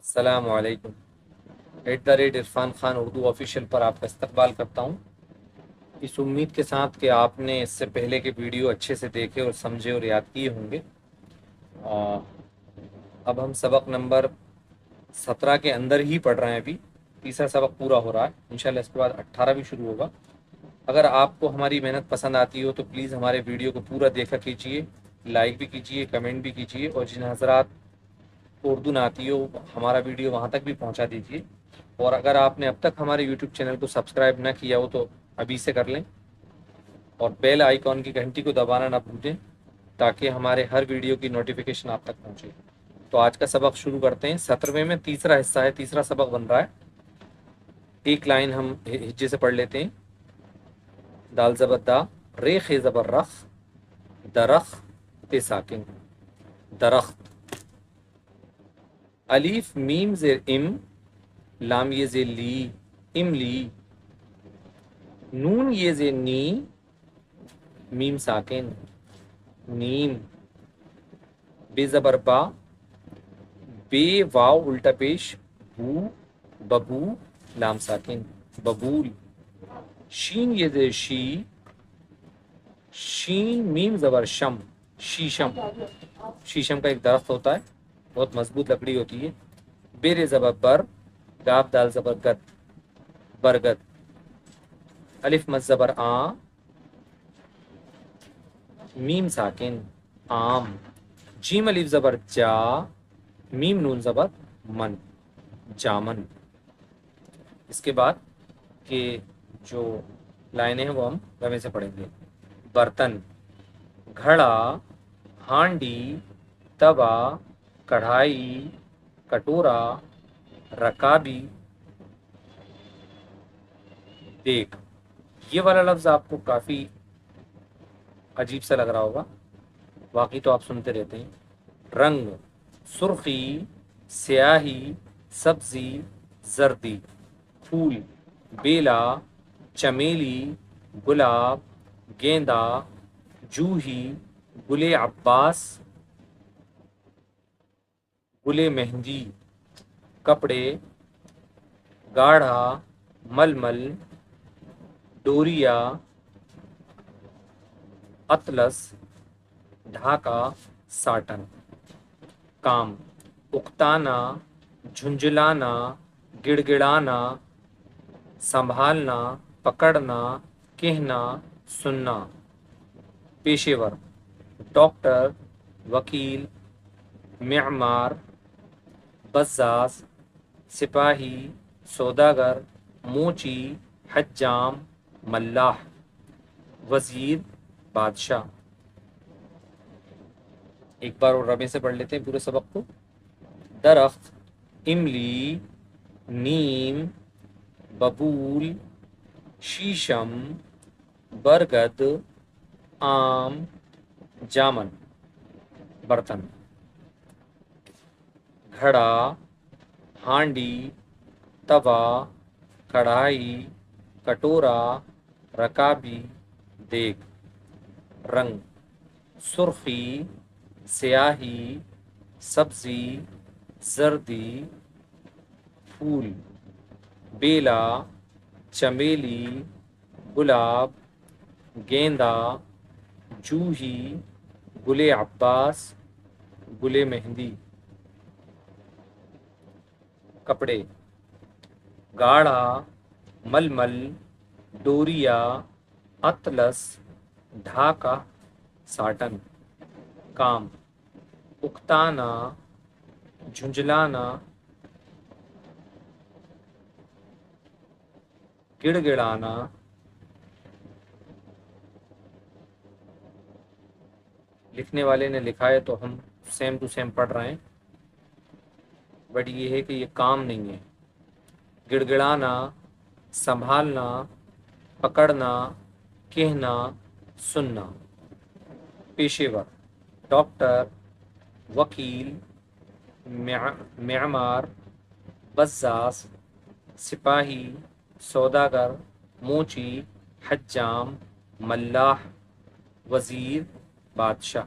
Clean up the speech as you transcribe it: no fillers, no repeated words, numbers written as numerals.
السلام علیکم۔ @عرفان خان اردو آفیشیل پر آپ کا استقبال کرتا ہوں، اس امید کے ساتھ کہ آپ نے اس سے پہلے کے ویڈیو اچھے سے دیکھے اور سمجھے اور یاد کیے ہوں گے۔ آ، اب ہم سبق نمبر 17 کے اندر ہی پڑھ رہے ہیں، ابھی تیسرا سبق پورا ہو رہا ہے، انشاءاللہ اس کے بعد 18 بھی شروع ہوگا۔ اگر آپ کو ہماری محنت پسند آتی ہو تو پلیز ہمارے ویڈیو کو پورا دیکھا کیجیے، لائک بھی کیجیے، کمنٹ بھی کیجیے، اور جن حضرات کو اردو نہ آتی ہو ہمارا ویڈیو وہاں تک بھی پہنچا دیجیے۔ اور اگر آپ نے اب تک ہمارے یوٹیوب چینل کو سبسکرائب نہ کیا ہو تو ابھی سے کر لیں، اور بیل آئیکن کی گھنٹی کو دبانا نہ بھولیں تاکہ ہمارے ہر ویڈیو کی نوٹیفیکیشن آپ تک پہنچے۔ تو آج کا سبق شروع کرتے ہیں۔ 17ویں میں تیسرا حصہ ہے، تیسرا سبق بن رہا ہے۔ ایک لائن ہم ہجے سے پڑھ لیتے ہیں۔ دال زبر دا، رے خے زبر رخ، درخت ساکن، درخت۔ الف میم زیر ام، لام یہ زیر لی، املی۔ نون یہ زیر نی، میم ساکن، نیم۔ بے زبر با، بے واو الٹا پیش، بو، ببو، لام ساکن، ببول۔ شین یہ زیر شی، شین میم زبر شم، شیشم۔ شیشم کا ایک درخت ہوتا ہے، بہت مضبوط لکڑی ہوتی ہے۔ بیر زبر بر، گاب دال زبر گد، برگد۔ الف مد زبر آ، میم ساکن، آم۔ جیم الف زبر جا، میم نون زبر من، جامن۔ اس کے بعد کے جو لائنیں ہیں وہ ہم رمے سے پڑھیں گے۔ برتن، گھڑا، ہانڈی، توا، کڑھائی، کٹورا، رکابی، دیگ۔ یہ والا لفظ آپ کو کافی عجیب سا لگ رہا ہوگا، واقعی تو آپ سنتے رہتے ہیں۔ رنگ، سرخی، سیاہی، سبزی، زردی۔ پھول، بیلا، چمیلی، گلاب، گیندا، جوہی، گل عباس، گل مہندی۔ کپڑے، گاڑھا، ململ، ڈوریا، اطلس، ڈھاکا، ساٹن۔ کام، اکتانا، جھنجھلانا، گڑ گڑانا، سنبھالنا، پکڑنا، کہنا، سننا۔ پیشے ور، ڈاکٹر، وکیل، معمار، بزاز، سپاہی، سوداگر، موچی، حجام، ملاح۔ وزیر، بادشاہ۔ ایک بار اور ربے سے پڑھ لیتے ہیں پورے سبق کو۔ درخت، املی، نیم، ببول، شیشم، برگد، آم، جامن۔ برتن، گھڑا، ہانڈی، توا، کڑھائی، کٹورا، رکابی، دیگ۔ رنگ، سرخی، سیاہی، سبزی، زردی۔ پھول، بیلا، چمیلی، گلاب، گیندا، جوہی، گل عباس، گل مہندی۔ کپڑے، گاڑھا، ململ، ڈوریا، اطلس، ڈھاکا، ساٹن۔ کام، اکتانا، جھنجھلانا، گڑ گڑانا۔ لکھنے والے نے لکھا ہے تو ہم سیم ٹو سیم پڑھ رہے ہیں، بٹ یہ ہے کہ یہ کام نہیں ہے۔ گڑ گڑانا، سنبھالنا، پکڑنا، کہنا، سننا۔ پیشے ور، ڈاکٹر، وکیل، معمار، بزاز، سپاہی، سوداگر، موچی، حجام، ملاح، وزیر، بادشاہ۔